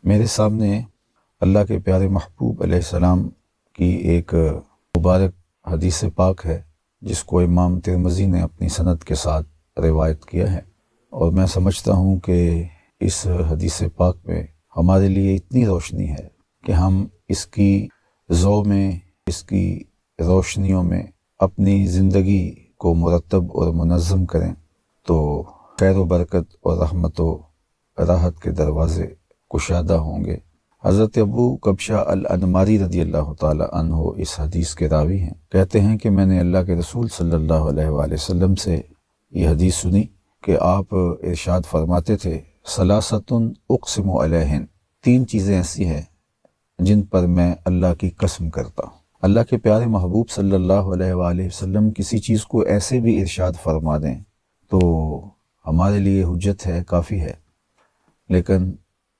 میرے سامنے اللہ کے پیارے محبوب علیہ السلام کی ایک مبارک حدیث پاک ہے جس کو امام ترمذی نے اپنی سند کے ساتھ روایت کیا ہے، اور میں سمجھتا ہوں کہ اس حدیث پاک میں ہمارے لیے اتنی روشنی ہے کہ ہم اس کی ضوء میں، اس کی روشنیوں میں اپنی زندگی کو مرتب اور منظم کریں تو خیر و برکت اور رحمت و راحت کے دروازے کشادہ ہوں گے۔ حضرت ابو کبشہ الانماری رضی اللہ تعالی عنہ اس حدیث کے راوی ہیں۔ کہتے ہیں کہ میں نے اللہ کے رسول صلی اللہ علیہ وآلہ وسلم سے یہ حدیث سنی کہ آپ ارشاد فرماتے تھے، ثلاثۃ اقسم علیہن، تین چیزیں ایسی ہیں جن پر میں اللہ کی قسم کرتا ہوں۔ اللہ کے پیارے محبوب صلی اللہ علیہ وآلہ وسلم کسی چیز کو ایسے بھی ارشاد فرما دیں تو ہمارے لیے حجت ہے، کافی ہے، لیکن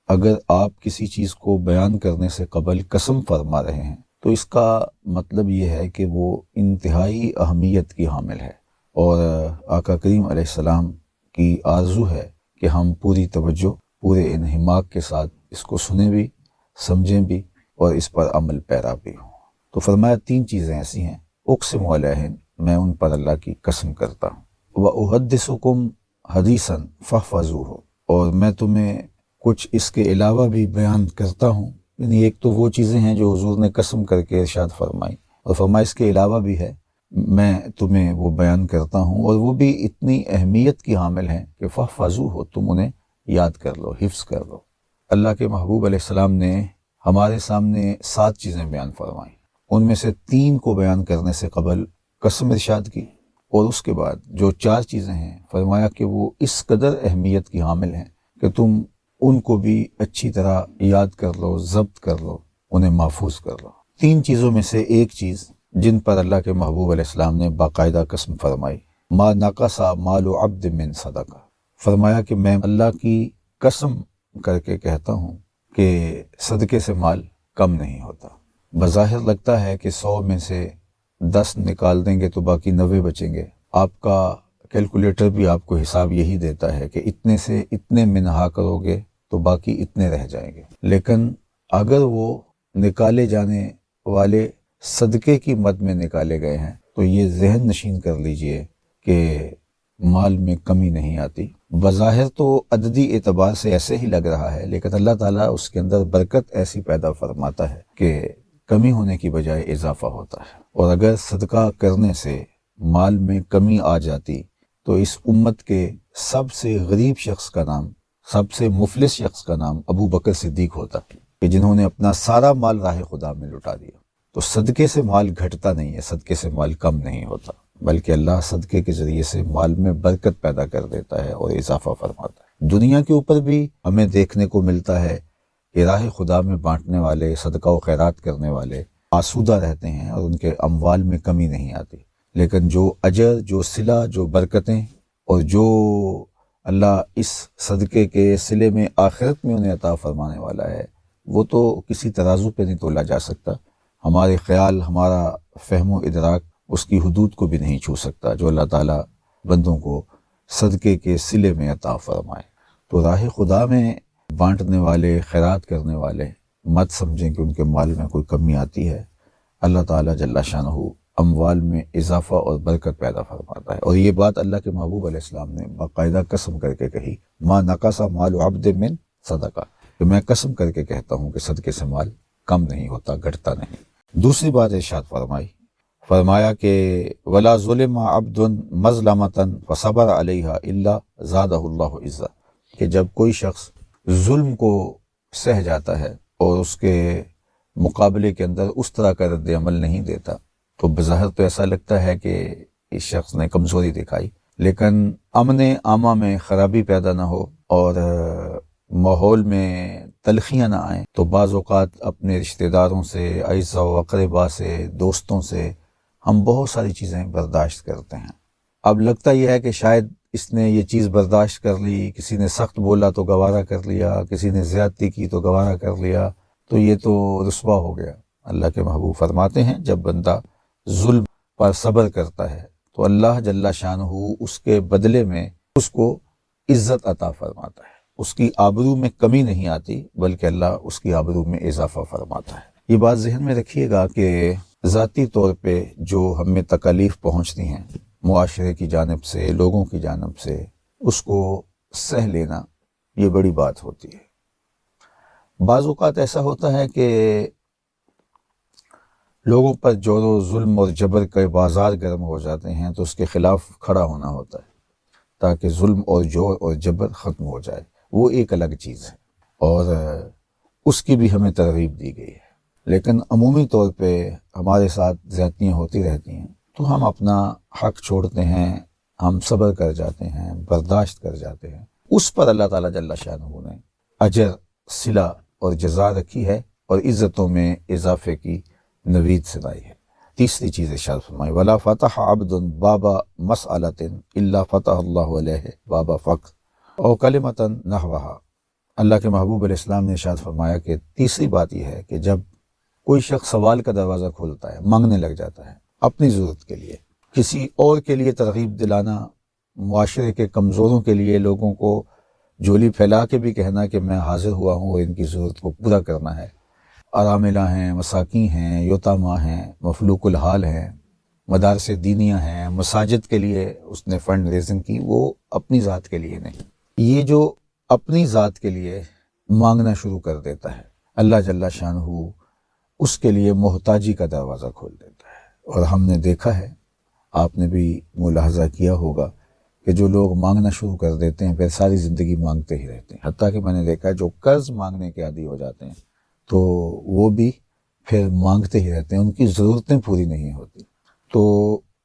اگر آپ کسی چیز کو بیان کرنے سے قبل قسم فرما رہے ہیں تو اس کا مطلب یہ ہے کہ وہ انتہائی اہمیت کی حامل ہے، اور آقا کریم علیہ السلام کی آرزو ہے کہ ہم پوری توجہ، پورے انہماک کے ساتھ اس کو سنیں بھی، سمجھیں بھی اور اس پر عمل پیرا بھی ہوں۔ تو فرمایا تین چیزیں ایسی ہیں، اقسم علیہن، میں ان پر اللہ کی قسم کرتا ہوں، وَأُحَدِّثُكُمْ حَدِيثًا فَاحْفَظُوهُ، اور میں تمہیں کچھ اس کے علاوہ بھی بیان کرتا ہوں۔ یعنی ایک تو وہ چیزیں ہیں جو حضور نے قسم کر کے ارشاد فرمائی، اور فرمایا اس کے علاوہ بھی ہے، میں تمہیں وہ بیان کرتا ہوں، اور وہ بھی اتنی اہمیت کی حامل ہیں کہ فَاحْفَظُوهُ، تم انہیں یاد کر لو، حفظ کر لو۔ اللہ کے محبوب علیہ السلام نے ہمارے سامنے 7 چیزیں بیان فرمائیں، ان میں سے 3 کو بیان کرنے سے قبل قسم ارشاد کی، اور اس کے بعد جو 4 چیزیں ہیں فرمایا کہ وہ اس قدر اہمیت کی حامل ہیں کہ تم ان کو بھی اچھی طرح یاد کر لو، ضبط کر لو، انہیں محفوظ کر لو۔ 3 چیزوں میں سے ایک چیز جن پر اللہ کے محبوب علیہ السلام نے باقاعدہ قسم فرمائی، ما نقص مال عبد من صدقہ، فرمایا کہ میں اللہ کی قسم کر کے کہتا ہوں کہ صدقے سے مال کم نہیں ہوتا۔ بظاہر لگتا ہے کہ 100 میں سے 10 نکال دیں گے تو باقی 90 بچیں گے، آپ کا کیلکولیٹر بھی آپ کو حساب یہی دیتا ہے کہ اتنے سے اتنے منہا کرو گے تو باقی اتنے رہ جائیں گے، لیکن اگر وہ نکالے جانے والے صدقے کی مد میں نکالے گئے ہیں تو یہ ذہن نشین کر لیجئے کہ مال میں کمی نہیں آتی۔ بظاہر تو عددی اعتبار سے ایسے ہی لگ رہا ہے، لیکن اللہ تعالیٰ اس کے اندر برکت ایسی پیدا فرماتا ہے کہ کمی ہونے کی بجائے اضافہ ہوتا ہے، اور اگر صدقہ کرنے سے مال میں کمی آ جاتی تو اس امت کے سب سے غریب شخص کا نام، سب سے مفلس شخص کا نام ابو بکر صدیق ہوتا کہ جنہوں نے اپنا سارا مال راہ خدا میں لٹا دیا۔ تو صدقے سے مال گھٹتا نہیں ہے، صدقے سے مال کم نہیں ہوتا، بلکہ اللہ صدقے کے ذریعے سے مال میں برکت پیدا کر دیتا ہے اور اضافہ فرماتا ہے۔ دنیا کے اوپر بھی ہمیں دیکھنے کو ملتا ہے کہ راہ خدا میں بانٹنے والے، صدقہ و خیرات کرنے والے آسودہ رہتے ہیں اور ان کے اموال میں کمی نہیں آتی، لیکن جو اجر، جو صلہ، جو برکتیں اور جو اللہ اس صدقے کے صلے میں آخرت میں انہیں عطا فرمانے والا ہے، وہ تو کسی ترازو پہ نہیں تولا جا سکتا۔ ہمارے خیال، ہمارا فہم و ادراک اس کی حدود کو بھی نہیں چھو سکتا جو اللہ تعالیٰ بندوں کو صدقے کے صلے میں عطا فرمائے۔ تو راہ خدا میں بانٹنے والے، خیرات کرنے والے مت سمجھیں کہ ان کے مال میں کوئی کمی آتی ہے۔ اللہ تعالیٰ جل شانہ اموال میں اضافہ اور برکت پیدا فرماتا ہے، اور یہ بات اللہ کے محبوب علیہ السلام نے باقاعدہ قسم کر کے کہی، ما نقص مال عبد من صدقہ، کہ میں قسم کر کے کہتا ہوں کہ صدقے سے مال کم نہیں ہوتا، گھٹتا نہیں۔ دوسری بات ارشاد فرمایا کہ ولا ظلم عبد مظلمۃ فصبر علیہا الا زادہ اللہ عزا، کہ جب کوئی شخص ظلم کو سہ جاتا ہے اور اس کے مقابلے کے اندر اس طرح کا رد عمل نہیں دیتا تو بظاہر تو ایسا لگتا ہے کہ اس شخص نے کمزوری دکھائی، لیکن امن عامہ میں خرابی پیدا نہ ہو اور ماحول میں تلخیاں نہ آئیں تو بعض اوقات اپنے رشتہ داروں سے، اعزاء و اقربا سے، دوستوں سے ہم بہت ساری چیزیں برداشت کرتے ہیں۔ اب لگتا یہ ہے کہ شاید اس نے یہ چیز برداشت کر لی، کسی نے سخت بولا تو گوارا کر لیا، کسی نے زیادتی کی تو گوارا کر لیا، تو یہ تو رسوا ہو گیا۔ اللہ کے محبوب فرماتے ہیں جب بندہ ظلم پر صبر کرتا ہے تو اللہ جل شانہ اس کے بدلے میں اس کو عزت عطا فرماتا ہے۔ اس کی آبرو میں کمی نہیں آتی بلکہ اللہ اس کی آبرو میں اضافہ فرماتا ہے۔ یہ بات ذہن میں رکھیے گا کہ ذاتی طور پہ جو ہمیں تکالیف پہنچتی ہیں معاشرے کی جانب سے، لوگوں کی جانب سے، اس کو سہ لینا یہ بڑی بات ہوتی ہے۔ بعض اوقات ایسا ہوتا ہے کہ لوگوں پر جور و ظلم اور جبر کے بازار گرم ہو جاتے ہیں تو اس کے خلاف کھڑا ہونا ہوتا ہے تاکہ ظلم اور جور اور جبر ختم ہو جائے، وہ ایک الگ چیز ہے اور اس کی بھی ہمیں ترغیب دی گئی ہے۔ لیکن عمومی طور پہ ہمارے ساتھ زیادتیاں ہوتی رہتی ہیں تو ہم اپنا حق چھوڑتے ہیں، ہم صبر کر جاتے ہیں، برداشت کر جاتے ہیں۔ اس پر اللہ تعالیٰ جل شانہ نے اجر، صلہ اور جزا رکھی ہے اور عزتوں میں اضافے کی نوید سنائی ہے۔ تیسری چیز ارشاد فرمائی وَلَا فَتَحَ عَبْدٌ بَابَ مَسْأَلَةٍ إِلَّا فَتَحَ اللَّهُ عَلَيْهِ بَابَ فَقْرٍ اور کلمةً نَحْوَهَا۔ اللہ کے محبوب علیہ السلام نے ارشاد فرمایا کہ تیسری بات یہ ہے کہ جب کوئی شخص سوال کا دروازہ کھولتا ہے، مانگنے لگ جاتا ہے اپنی ضرورت کے لیے، کسی اور کے لیے ترغیب دلانا، معاشرے کے کمزوروں کے لیے لوگوں کو جھولی پھیلا کے بھی کہنا کہ میں حاضر ہوا ہوں اور ان کی ضرورت کو پورا کرنا ہے، اراملہ ہیں، مساکین ہیں، یتامہ ہیں، مفلوق الحال ہیں، مدارس دینیہ ہیں، مساجد کے لیے اس نے فنڈ ریزنگ کی، وہ اپنی ذات کے لیے نہیں، یہ جو اپنی ذات کے لیے مانگنا شروع کر دیتا ہے اللہ جل شانہ اس کے لیے محتاجی کا دروازہ کھول دیتا ہے۔ اور ہم نے دیکھا ہے، آپ نے بھی ملاحظہ کیا ہوگا کہ جو لوگ مانگنا شروع کر دیتے ہیں پھر ساری زندگی مانگتے ہی رہتے ہیں، حتیٰ کہ میں نے دیکھا ہے جو قرض مانگنے کے عادی ہو جاتے ہیں تو وہ بھی پھر مانگتے ہی رہتے ہیں، ان کی ضرورتیں پوری نہیں ہوتی۔ تو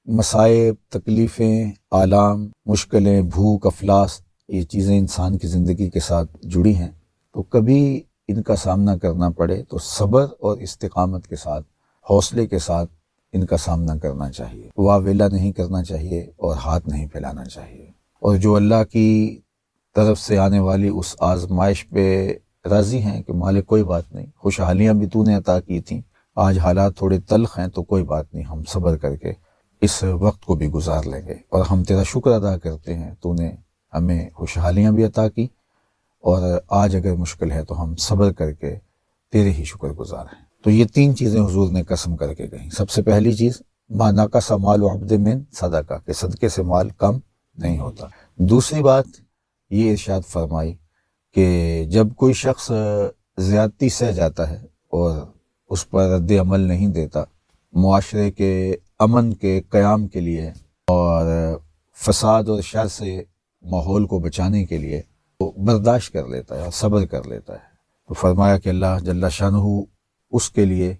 مصائب، تکلیفیں، آلام، مشکلیں، بھوک، افلاس، یہ چیزیں انسان کی زندگی کے ساتھ جڑی ہیں، تو کبھی ان کا سامنا کرنا پڑے تو صبر اور استقامت کے ساتھ، حوصلے کے ساتھ ان کا سامنا کرنا چاہیے، واویلا نہیں کرنا چاہیے اور ہاتھ نہیں پھیلانا چاہیے۔ اور جو اللہ کی طرف سے آنے والی اس آزمائش پہ راضی ہیں کہ مالک کوئی بات نہیں، خوشحالیاں بھی تو نے عطا کی تھیں، آج حالات تھوڑے تلخ ہیں تو کوئی بات نہیں، ہم صبر کر کے اس وقت کو بھی گزار لیں گے اور ہم تیرا شکر ادا کرتے ہیں، تو نے ہمیں خوشحالیاں بھی عطا کی اور آج اگر مشکل ہے تو ہم صبر کر کے تیرے ہی شکر گزار ہیں۔ تو یہ تین چیزیں حضور نے قسم کر کے کہیں۔ سب سے پہلی چیز ما نقص مال عبد من صدقہ، کہ صدقے سے مال کم نہیں ہوتا۔ دوسری بات یہ ارشاد فرمائی کہ جب کوئی شخص زیادتی سہ جاتا ہے اور اس پر رد عمل نہیں دیتا، معاشرے کے امن کے قیام کے لیے اور فساد اور شر سے ماحول کو بچانے کے لیے وہ برداشت کر لیتا ہے اور صبر کر لیتا ہے، تو فرمایا کہ اللہ جل شانہ اس کے لیے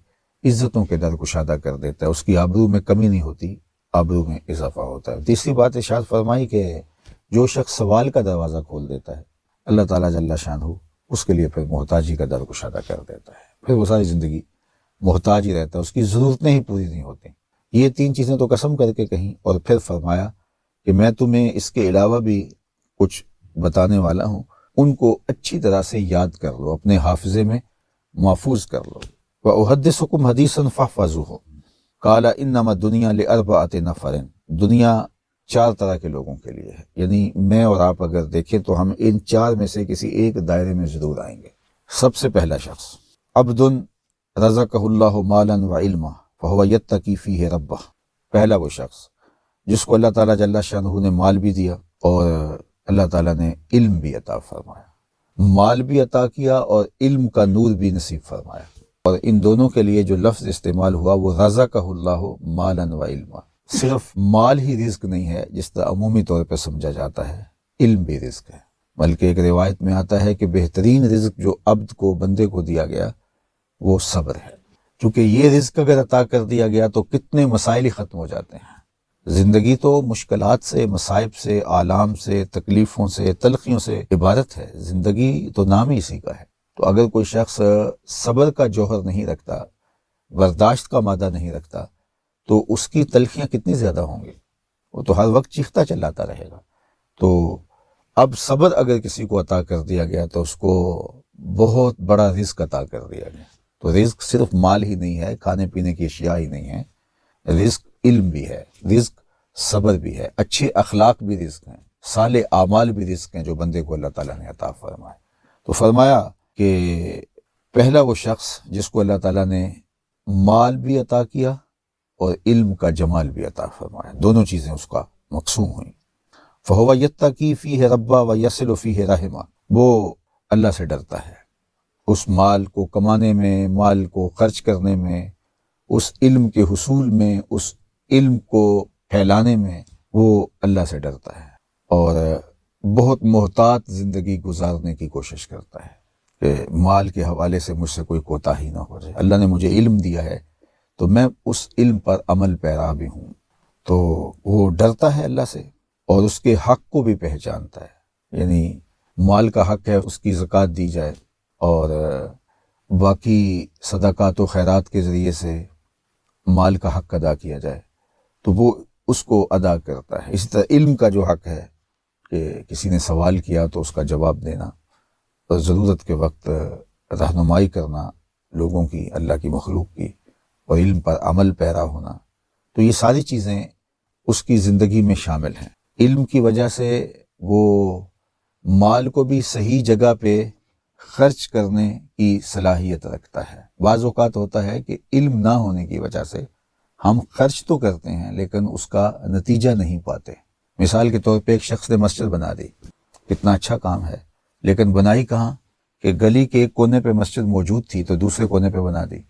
عزتوں کے در کشادہ کر دیتا ہے، اس کی آبرو میں کمی نہیں ہوتی، آبرو میں اضافہ ہوتا ہے۔ تیسری بات ارشاد فرمائی کہ جو شخص سوال کا دروازہ کھول دیتا ہے اللہ تعالیٰ جل شانہ اس کے لیے پھر محتاجی کا در کشادہ کر دیتا ہے، پھر وہ ساری زندگی محتاج ہی رہتا ہے، اس کی ضرورتیں ہی پوری نہیں ہوتی۔ یہ تین چیزیں تو قسم کر کے کہیں اور پھر فرمایا کہ میں تمہیں اس کے علاوہ بھی کچھ بتانے والا ہوں، ان کو اچھی طرح سے یاد کر لو، اپنے حافظے میں محفوظ کر لو۔ وَأُحَدِّثُكُمْ حَدِيثًا فَاحْفَظُوهُ قَالَ إِنَّمَا الدُّنْيَا لِأَرْبَعَةِ نَفَرٍ، دنیا چار طرح کے لوگوں کے لیے ہے، یعنی میں اور آپ اگر دیکھیں تو ہم ان چار میں سے کسی ایک دائرے میں ضرور آئیں گے۔ سب سے پہلا شخص عبد رزقہ اللہ مالا وعلما فہو یتقی فیہ ربہ، پہلا وہ شخص جس کو اللہ تعالیٰ جل شانہ نے مال بھی دیا اور اللہ تعالیٰ نے علم بھی عطا فرمایا، مال بھی عطا کیا اور علم کا نور بھی نصیب فرمایا، اور ان دونوں کے لیے جو لفظ استعمال ہوا وہ رزقہ اللہ مالا وعلما، صرف مال ہی رزق نہیں ہے جس طرح عمومی طور پہ سمجھا جاتا ہے، علم بھی رزق ہے، بلکہ ایک روایت میں آتا ہے کہ بہترین رزق جو عبد کو، بندے کو دیا گیا وہ صبر ہے، چونکہ یہ رزق اگر عطا کر دیا گیا تو کتنے مسائل ہی ختم ہو جاتے ہیں۔ زندگی تو مشکلات سے، مصائب سے، آلام سے، تکلیفوں سے، تلخیوں سے عبارت ہے، زندگی تو نام ہی اسی کا ہے۔ تو اگر کوئی شخص صبر کا جوہر نہیں رکھتا، برداشت کا مادہ نہیں رکھتا، تو اس کی تلخیاں کتنی زیادہ ہوں گی، وہ تو ہر وقت چیختا چلاتا رہے گا۔ تو اب صبر اگر کسی کو عطا کر دیا گیا تو اس کو بہت بڑا رزق عطا کر دیا گیا۔ تو رزق صرف مال ہی نہیں ہے، کھانے پینے کی اشیاء ہی نہیں ہے، رزق علم بھی ہے، رزق صبر بھی ہے، اچھے اخلاق بھی رزق ہیں، صالح اعمال بھی رزق ہیں جو بندے کو اللہ تعالیٰ نے عطا فرمائے۔ تو فرمایا کہ پہلا وہ شخص جس کو اللہ تعالیٰ نے مال بھی عطا کیا اور علم کا جمال بھی عطا فرمایا، دونوں چیزیں اس کا مقسوم ہوئیں۔ فَهُوَ يَتَّقِي فِيهِ رَبَّهُ وَيَصِلُ فِيهِ رَحِمَهُ، وہ اللہ سے ڈرتا ہے اس مال کو کمانے میں، مال کو خرچ کرنے میں، اس علم کے حصول میں، اس علم کو پھیلانے میں، وہ اللہ سے ڈرتا ہے اور بہت محتاط زندگی گزارنے کی کوشش کرتا ہے کہ مال کے حوالے سے مجھ سے کوئی کوتاہی نہ ہو جائے۔ اللہ نے مجھے علم دیا ہے تو میں اس علم پر عمل پیرا بھی ہوں، تو وہ ڈرتا ہے اللہ سے اور اس کے حق کو بھی پہچانتا ہے، یعنی مال کا حق ہے اس کی زکوٰۃ دی جائے اور باقی صدقات و خیرات کے ذریعے سے مال کا حق ادا کیا جائے، تو وہ اس کو ادا کرتا ہے۔ اسی طرح علم کا جو حق ہے کہ کسی نے سوال کیا تو اس کا جواب دینا اور ضرورت کے وقت رہنمائی کرنا لوگوں کی، اللہ کی مخلوق کی، اور علم پر عمل پیرا ہونا، تو یہ ساری چیزیں اس کی زندگی میں شامل ہیں۔ علم کی وجہ سے وہ مال کو بھی صحیح جگہ پہ خرچ کرنے کی صلاحیت رکھتا ہے۔ بعض اوقات ہوتا ہے کہ علم نہ ہونے کی وجہ سے ہم خرچ تو کرتے ہیں لیکن اس کا نتیجہ نہیں پاتے۔ مثال کے طور پہ ایک شخص نے مسجد بنا دی، کتنا اچھا کام ہے، لیکن بنائی کہاں کہ گلی کے ایک کونے پہ مسجد موجود تھی تو دوسرے کونے پہ بنا دی۔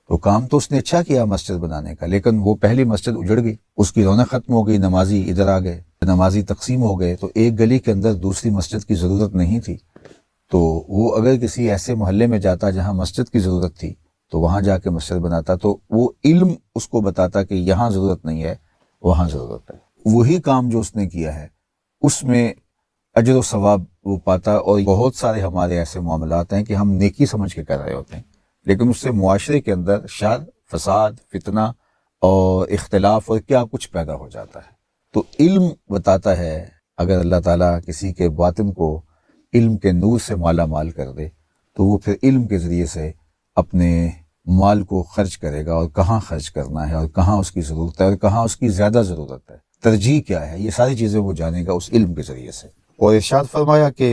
تو کام تو اس نے اچھا کیا مسجد بنانے کا، لیکن وہ پہلی مسجد اجڑ گئی، اس کی رونق ختم ہو گئی، نمازی ادھر آ گئے، نمازی تقسیم ہو گئے، تو ایک گلی کے اندر دوسری مسجد کی ضرورت نہیں تھی۔ تو وہ اگر کسی ایسے محلے میں جاتا جہاں مسجد کی ضرورت تھی تو وہاں جا کے مسجد بناتا، تو وہ علم اس کو بتاتا کہ یہاں ضرورت نہیں ہے، وہاں ضرورت ہے۔ وہی کام جو اس نے کیا ہے اس میں اجر و ثواب وہ پاتا۔ اور بہت سارے ہمارے ایسے معاملات ہیں کہ ہم نیکی سمجھ کے کر رہے ہوتے ہیں، لیکن اس سے معاشرے کے اندر شر، فساد، فتنہ اور اختلاف اور کیا کچھ پیدا ہو جاتا ہے۔ تو علم بتاتا ہے، اگر اللہ تعالیٰ کسی کے باطن کو علم کے نور سے مالا مال کر دے تو وہ پھر علم کے ذریعے سے اپنے مال کو خرچ کرے گا، اور کہاں خرچ کرنا ہے اور کہاں اس کی ضرورت ہے اور کہاں اس کی زیادہ ضرورت ہے، ترجیح کیا ہے، یہ ساری چیزیں وہ جانے گا اس علم کے ذریعے سے۔ اور ارشاد فرمایا کہ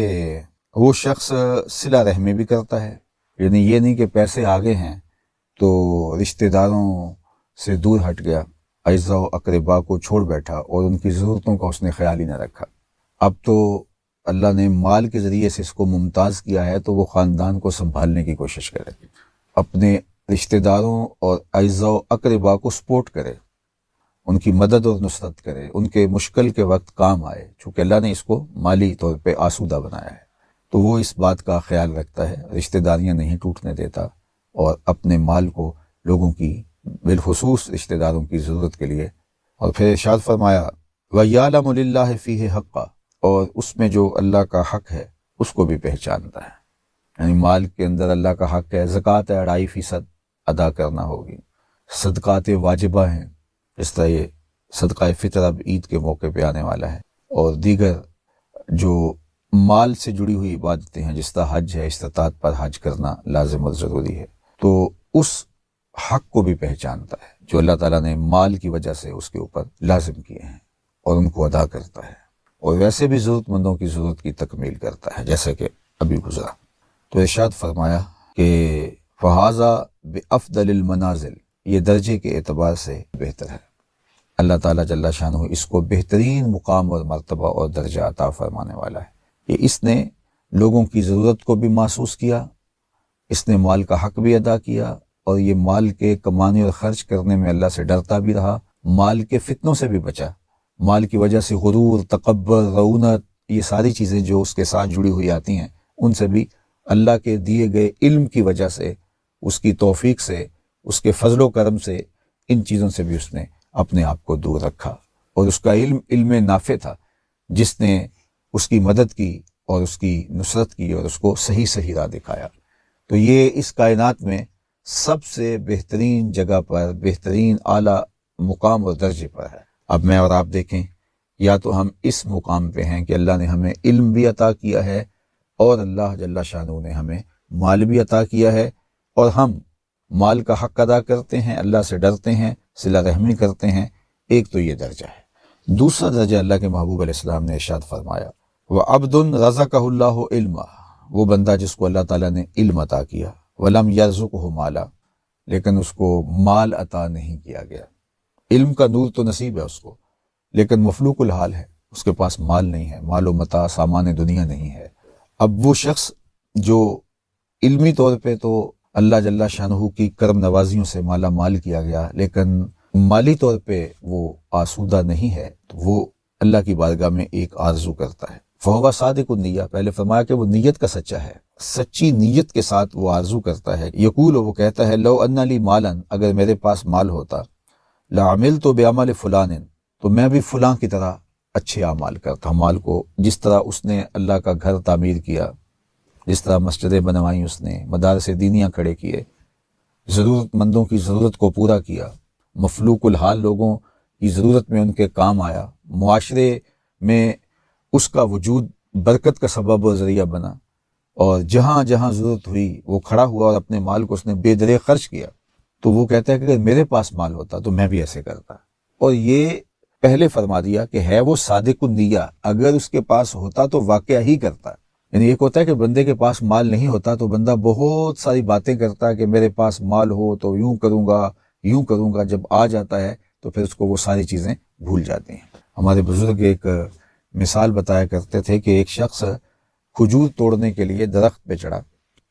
وہ شخص صلہ رحمی بھی کرتا ہے، یعنی یہ نہیں کہ پیسے آگے ہیں تو رشتہ داروں سے دور ہٹ گیا، اعزاء و اقربا کو چھوڑ بیٹھا اور ان کی ضرورتوں کا اس نے خیال ہی نہ رکھا۔ اب تو اللہ نے مال کے ذریعے سے اس کو ممتاز کیا ہے تو وہ خاندان کو سنبھالنے کی کوشش کرے، اپنے رشتہ داروں اور اعزاء و اقربا کو سپورٹ کرے، ان کی مدد اور نصرت کرے، ان کے مشکل کے وقت کام آئے، چونکہ اللہ نے اس کو مالی طور پہ آسودہ بنایا ہے، تو وہ اس بات کا خیال رکھتا ہے، رشتہ داریاں نہیں ٹوٹنے دیتا اور اپنے مال کو لوگوں کی، بالخصوص رشتہ داروں کی ضرورت کے لیے۔ اور پھر ارشاد فرمایا وَيَعْلَمُ لِلَّهِ فِيهِ حَقًّا، اور اس میں جو اللہ کا حق ہے اس کو بھی پہچانتا ہے، یعنی مال کے اندر اللہ کا حق ہے، زکوٰۃ 2.5% ادا کرنا ہوگی، صدقات واجبہ ہیں، اس طرح یہ صدقہ فطر اب عید کے موقع پہ آنے والا ہے، اور دیگر جو مال سے جڑی ہوئی عبادتیں ہیں جس طرح حج ہے، استطاعت پر حج کرنا لازم اور ضروری ہے، تو اس حق کو بھی پہچانتا ہے جو اللہ تعالیٰ نے مال کی وجہ سے اس کے اوپر لازم کیے ہیں اور ان کو ادا کرتا ہے، اور ویسے بھی ضرورت مندوں کی ضرورت کی تکمیل کرتا ہے جیسا کہ ابھی گزرا۔ تو ارشاد فرمایا کہ فہذا بافضل المنازل، یہ درجے کے اعتبار سے بہتر ہے، اللہ تعالیٰ جل شانہ اس کو بہترین مقام اور مرتبہ اور درجہ عطا فرمانے والا ہے کہ اس نے لوگوں کی ضرورت کو بھی محسوس کیا، اس نے مال کا حق بھی ادا کیا، اور یہ مال کے کمانے اور خرچ کرنے میں اللہ سے ڈرتا بھی رہا، مال کے فتنوں سے بھی بچا، مال کی وجہ سے غرور، تکبر، رعونت، یہ ساری چیزیں جو اس کے ساتھ جڑی ہوئی آتی ہیں ان سے بھی اللہ کے دیے گئے علم کی وجہ سے، اس کی توفیق سے، اس کے فضل و کرم سے، ان چیزوں سے بھی اس نے اپنے آپ کو دور رکھا، اور اس کا علم نافع تھا جس نے اس کی مدد کی اور اس کی نصرت کی اور اس کو صحیح راہ دکھایا۔ تو یہ اس کائنات میں سب سے بہترین جگہ پر، بہترین اعلیٰ مقام اور درجے پر ہے۔ اب میں اور آپ دیکھیں، یا تو ہم اس مقام پہ ہیں کہ اللہ نے ہمیں علم بھی عطا کیا ہے اور اللہ جل شانہ نے ہمیں مال بھی عطا کیا ہے، اور ہم مال کا حق ادا کرتے ہیں، اللہ سے ڈرتے ہیں، صلہ رحمی کرتے ہیں، ایک تو یہ درجہ ہے۔ دوسرا درجہ اللہ کے محبوب علیہ السلام نے ارشاد فرمایا وَعَبْدٌ رَزَقَهُ اللَّهُ عِلْمًا، وہ بندہ جس کو اللہ تعالیٰ نے علم عطا کیا، وَلَمْ يَرْزُقْهُ مَالًا، لیکن اس کو مال عطا نہیں کیا گیا۔ علم کا نور تو نصیب ہے اس کو، لیکن مفلوق الحال ہے، اس کے پاس مال نہیں ہے، مال و متاع سامان دنیا نہیں ہے۔ اب وہ شخص جو علمی طور پہ تو اللہ جل شانہ کی کرم نوازیوں سے مالا مال کیا گیا، لیکن مالی طور پہ وہ آسودہ نہیں ہے، تو وہ اللہ کی بارگاہ میں ایک آرزو کرتا ہے۔ فہو صادق النیہ، پہلے فرمایا کہ وہ نیت کا سچا ہے، سچی نیت کے ساتھ وہ آرزو کرتا ہے۔ یقول، وہ کہتا ہے لو ان لی مالا، اگر میرے پاس مال ہوتا، لعملت بعمل فلان، تو میں بھی فلاں کی طرح اچھے اعمال کرتا۔ مال کو جس طرح اس نے اللہ کا گھر تعمیر کیا، جس طرح مسجدیں بنوائیں، اس نے مدارس دینیاں کھڑے کیے، ضرورت مندوں کی ضرورت کو پورا کیا، مفلوق الحال لوگوں کی ضرورت میں ان کے کام آیا، معاشرے میں اس کا وجود برکت کا سبب و ذریعہ بنا، اور جہاں جہاں ضرورت ہوئی وہ کھڑا ہوا اور اپنے مال کو اس نے بے درے خرچ کیا۔ تو وہ کہتا ہے کہ اگر میرے پاس مال ہوتا تو میں بھی ایسے کرتا۔ اور یہ پہلے فرما دیا کہ ہے وہ صادق النیہ، اگر اس کے پاس ہوتا تو واقعہ ہی کرتا۔ یعنی ایک ہوتا ہے کہ بندے کے پاس مال نہیں ہوتا تو بندہ بہت ساری باتیں کرتا ہے کہ میرے پاس مال ہو تو یوں کروں گا، جب آ جاتا ہے تو پھر اس کو وہ ساری چیزیں بھول جاتے ہیں۔ ہمارے بزرگ ایک مثال بتایا کرتے تھے کہ ایک شخص کھجور توڑنے کے لیے درخت پہ چڑھا،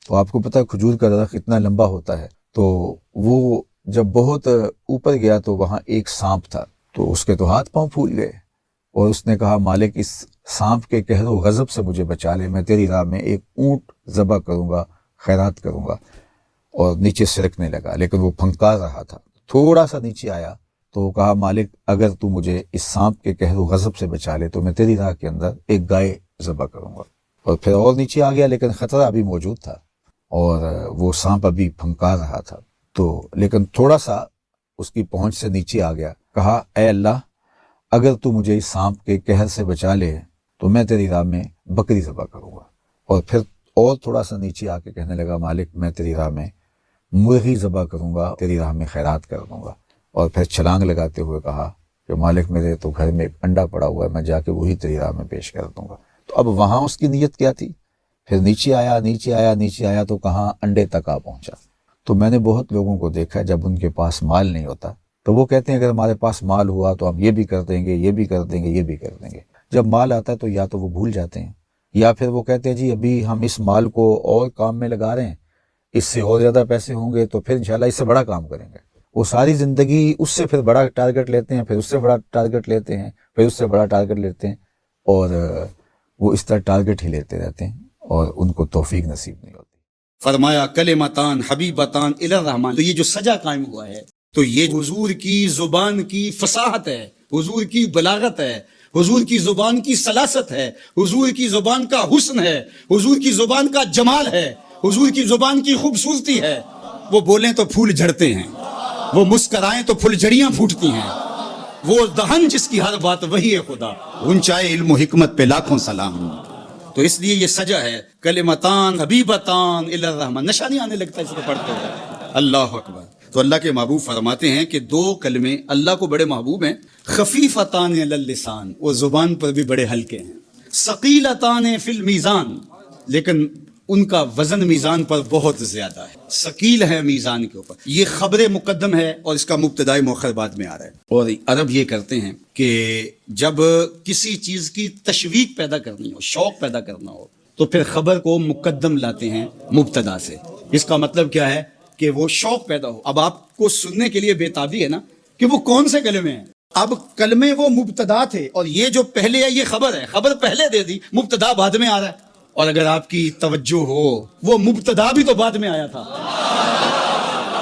تو آپ کو پتہ ہے کھجور کا درخت اتنا لمبا ہوتا ہے، تو وہ جب بہت اوپر گیا تو وہاں ایک سانپ تھا، تو اس کے تو ہاتھ پاؤں پھول گئے، اور اس نے کہا مالک اس سانپ کے قہر و غضب سے مجھے بچا لے، میں تیری راہ میں ایک اونٹ ذبح کروں گا، خیرات کروں گا۔ اور نیچے سرکنے لگا، لیکن وہ پھنکار رہا تھا۔ تھوڑا سا نیچے آیا تو کہا مالک اگر تو مجھے اس سانپ کے قہر و غضب سے بچا لے تو میں تیری راہ کے اندر ایک گائے ذبح کروں گا۔ اور پھر اور نیچے آ گیا، لیکن خطرہ ابھی موجود تھا اور وہ سانپ ابھی پھنکار رہا تھا، تو لیکن تھوڑا سا اس کی پہنچ سے نیچے آ گیا۔ کہا اے اللہ اگر تو مجھے اس سانپ کے قہر سے بچا لے تو میں تیری راہ میں بکری ذبح کروں گا۔ اور پھر اور تھوڑا سا نیچے آ کے کہنے لگا مالک میں تیری راہ میں مرغی ذبح کروں گا، تیری راہ میں خیرات کر دوں گا۔ اور پھر چھلانگ لگاتے ہوئے کہا کہ مالک میرے تو گھر میں ایک انڈا پڑا ہوا ہے، میں جا کے وہی تیری راہ میں پیش کر دوں گا۔ تو اب وہاں اس کی نیت کیا تھی؟ پھر نیچے آیا تو کہاں انڈے تک آ پہنچا۔ تو میں نے بہت لوگوں کو دیکھا جب ان کے پاس مال نہیں ہوتا تو وہ کہتے ہیں اگر ہمارے پاس مال ہوا تو ہم یہ بھی کر دیں گے، یہ بھی کر دیں گے، یہ بھی کر دیں گے۔ جب مال آتا ہے تو یا تو وہ بھول جاتے ہیں، یا پھر وہ کہتے ہیں جی ابھی ہم اس مال کو اور کام میں لگا رہے ہیں، اس سے اور زیادہ پیسے ہوں گے تو پھر انشاءاللہ اس سے بڑا کام کریں گے۔ وہ ساری زندگی اس سے پھر بڑا ٹارگٹ لیتے ہیں، پھر اس سے بڑا ٹارگٹ لیتے ہیں، پھر اس سے بڑا ٹارگٹ لیتے ہیں، اور وہ اس طرح ٹارگٹ ہی لیتے رہتے ہیں اور ان کو توفیق نصیب نہیں ہوتی۔ فرمایا کلمتان حبیبتان الی الرحمن، تو یہ جو سجا قائم ہوا ہے تو یہ حضور کی زبان کی فصاحت ہے، حضور کی بلاغت ہے، حضور کی زبان کی سلاست ہے، حضور کی زبان کا حسن ہے، حضور کی زبان کا جمال ہے، حضور کی زبان کی خوبصورتی ہے۔ وہ بولیں تو پھول جھڑتے ہیں، وہ مسکرائیں تو پھول جھڑیاں پھوٹتی ہیں، وہ دہن جس کی ہر بات وہی ہے خدا، اونچائے علم و حکمت پہ لاکھوں سلام۔ تو اس لیے یہ سجا ہے کلمتان حبیبتان الی الرحمن، نشہ نہیں آنے لگتا اس کو پڑھتے ہوئے۔ اللہ اکبر۔ تو اللہ کے محبوب فرماتے ہیں کہ دو کلمے اللہ کو بڑے محبوب ہیں، خفیفتان علی اللسان، وہ زبان پر بھی بڑے ہلکے ہیں، ثقیلتان فی المیزان، لیکن ان کا وزن میزان پر بہت زیادہ ہے، ثقیل ہے میزان کے اوپر۔ یہ خبر مقدم ہے اور اس کا مبتدائی مؤخر بعد میں آ رہا ہے۔ اور عرب یہ کرتے ہیں کہ جب کسی چیز کی تشویق پیدا کرنی ہو، شوق پیدا کرنا ہو، تو پھر خبر کو مقدم لاتے ہیں مبتدا سے۔ اس کا مطلب کیا ہے کہ وہ شوق پیدا ہو۔ اب آپ کو سننے کے لیے بےتابی ہے نا کہ وہ کون سے کلمے ہیں۔ اب کلمے وہ مبتدا تھے اور یہ جو پہلے ہے یہ خبر ہے، خبر پہلے دے دی، مبتدا بعد میں آ رہا ہے۔ اور اگر آپ کی توجہ ہو، وہ مبتدا بھی تو بعد میں آیا تھا۔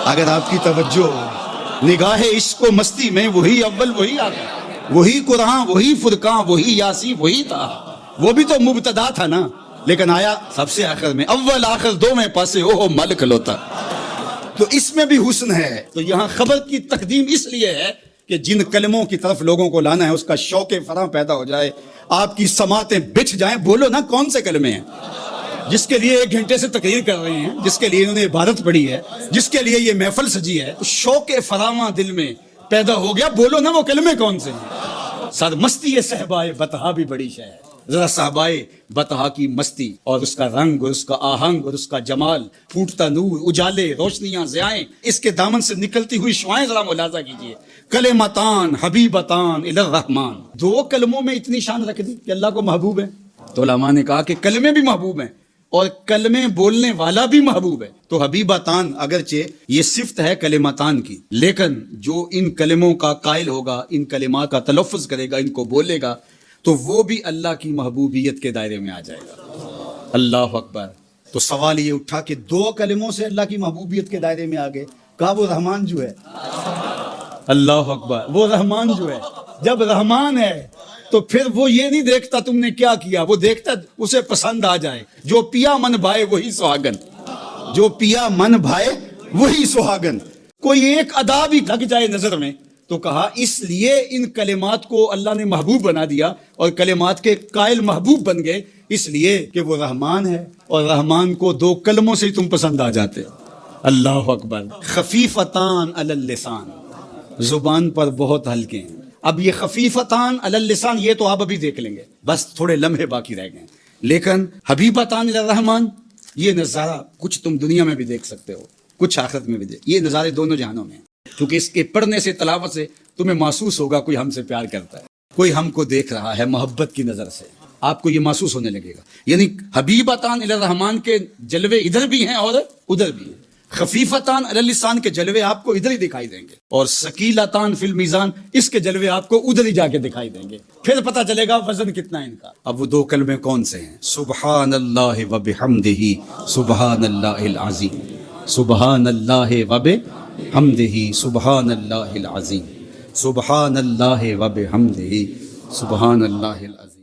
اگر آپ کی توجہ ہو، نگاہ عشق و مستی میں وہی اول وہی آگا، وہی قرآن وہی فرقان وہی یاسین وہی تھا، وہ بھی تو مبتدا تھا نا، لیکن آیا سب سے آخر میں، اول آخر دو میں پاسے ہو ملک لوتا۔ تو اس میں بھی حسن ہے۔ تو یہاں خبر کی تقدیم اس لیے ہے کہ جن کلموں کی طرف لوگوں کو لانا ہے اس کا شوق فراں پیدا ہو جائے، آپ کی سماعتیں بچھ جائیں۔ بولو نا کون سے کلمے ہیں جس کے لیے 1 گھنٹے سے تقریر کر رہے ہیں، جس کے لیے انہوں نے عبادت پڑھی ہے، جس کے لیے یہ محفل سجی ہے، تو شوق فراواں دل میں پیدا ہو گیا۔ بولو نا وہ کلمے کون سے ہیں۔ سرمستی صحبائے بطحا بھی بڑی شے ہے. ذرا صحبائے بطحا کی مستی اور اس کا رنگ اور اس کا آہنگ اور اس کا جمال، پھوٹتا نور، اجالے، روشنیاں، ضیائیں، اس کے دامن سے نکلتی ہوئی شعائیں ذرا ملاحظہ کیجیے. کلمتان حبیبتان الی الرحمن، 2 کلموں میں اتنی شان رکھ دی کہ اللہ کو محبوب ہے. تو علماء نے کہا کہ کلمے بھی محبوب ہیں اور کلمے بولنے والا بھی محبوب ہے. تو حبیبتان اگرچہ یہ صفت ہے کلمتان کی، لیکن جو ان کلموں کا قائل ہوگا، ان کلمات کا تلفظ کرے گا، ان کو بولے گا، تو وہ بھی اللہ کی محبوبیت کے دائرے میں آ جائے گا. اللہ اکبر. تو سوال یہ اٹھا کہ 2 کلموں سے اللہ کی محبوبیت کے دائرے میں آ گئے. کہا وہ رحمان جو ہے. اللہ اکبر. وہ رحمان جو ہے، جب رحمان ہے تو پھر وہ یہ نہیں دیکھتا تم نے کیا کیا، وہ دیکھتا اسے پسند آ جائے. جو پیا من بھائے وہی سہاگن، جو پیا من بھائے وہی سہاگن. کوئی ایک ادا بھی لگ جائے نظر میں تو کہا اس لیے ان کلمات کو اللہ نے محبوب بنا دیا اور کلمات کے قائل محبوب بن گئے، اس لیے کہ وہ رحمان ہے اور رحمان کو 2 کلموں سے ہی تم پسند آ جاتے. اللہ اکبر. خفیفتان علی اللسان، زبان پر بہت ہلکے ہیں. اب یہ خفیفتان علی اللسان یہ تو آپ ابھی دیکھ لیں گے، بس تھوڑے لمحے باقی رہ گئے. لیکن حبیبتان الی الرحمن، یہ نظارہ کچھ تم دنیا میں بھی دیکھ سکتے ہو، کچھ آخرت میں بھی دیکھ. یہ نظارے دونوں جہانوں میں ہیں، کیونکہ اس کے پڑھنے سے، تلاوت سے تمہیں محسوس ہوگا کوئی ہم سے پیار کرتا ہے، کوئی ہم کو دیکھ رہا ہے محبت کی نظر سے. آپ کو یہ محسوس ہونے لگے گا. یعنی حبیبتان الی الرحمن کے جلوے ادھر بھی ہیں اور ادھر بھی ہیں. خفیفتان علی اللسان کے جلوے آپ کو ادھر ہی دکھائی دیں گے، اور ثقیلتان فی المیزان، اس کے جلوے آپ کو ادھر ہی جا کے دکھائی دیں گے. پھر پتہ چلے گا وزن کتنا ہے ان کا. اب وہ 2 کلمے کون سے ہیں؟ سبحان اللہ و بحمدہ سبحان اللہ العظیم، سبحان اللہ و بحمدہ سبحان اللہ العظیم، سبحان اللہ و بحمدہ سبحان اللہ العظیم.